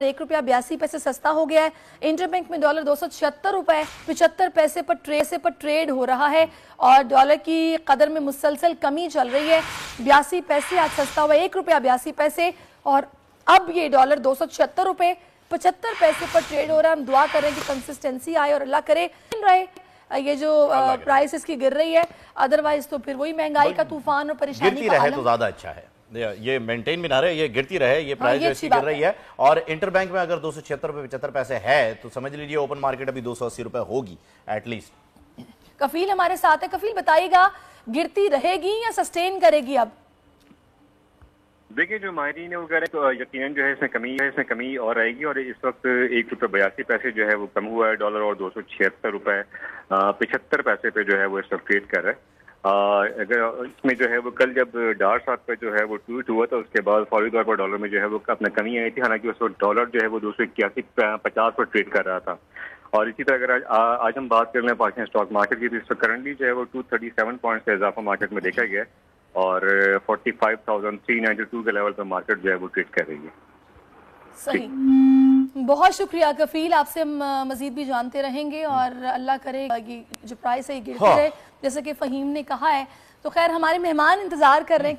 ₹1.82 सस्ता हो गया है। इंटरबैंक में डॉलर $276.75 पर ट्रेड हो रहा है और डॉलर की कदर में मुसलसल कमी चल रही है। 82 पैसे आज सस्ता हुआ, ₹1.82 और अब ये डॉलर $276.75 पर ट्रेड हो रहा है। हम दुआ कर रहे हैं कि कंसिस्टेंसी आए और अल्लाह करे ये जो प्राइस इसकी गिर रही है, अदरवाइज तो फिर वही महंगाई का तूफान और परेशानी का आलम तो ज्यादा अच्छा है। ये मेंटेन भी ना रहे, ये गिरती रहे, ये प्राइस इसकी गिर रही है। और इंटरबैंक में अगर ₹276.75 है तो समझ लीजिए ओपन मार्केट अभी ₹280 होगी एटलीस्ट। कफील हमारे साथ है। कफील बताइएगा, गिरती रहेगी या सस्टेन करेगी? अब देखिए, जो माहिरीन है वो कह रहे हैं तो यकीनन जो है इसमें कमी और रहेगी और इस वक्त ₹1.82 जो है वो कम हुआ है डॉलर और $276.75 पे जो है वो इस वक्त ट्रेड कर रहा है। अगर इसमें जो है वो कल जब $7 पे जो है वो ट्वीट हुआ था, उसके बाद फौरी तौर पर डॉलर में जो है वो अपना कमी आई थी। हालांकि उस वक्त डॉलर जो है वो 281.50 पर ट्रेड कर रहा था। और इसी तरह अगर आज हम बात कर लें पाकिस्तान स्टॉक मार्केट की, तो इस वक्त करंटली जो है वो 237 पॉइंट से इजाफा मार्केट में देखा गया और 45,392 के लेवल पर मार्केट जो है वो ट्रेड कर रही है। सही, बहुत शुक्रिया कफील, आपसे हम मजीद भी जानते रहेंगे और अल्लाह करे ये जो प्राइस है ये गिरती रहे जैसे कि फहीम ने कहा है। तो खैर हमारे मेहमान इंतजार कर रहे हैं।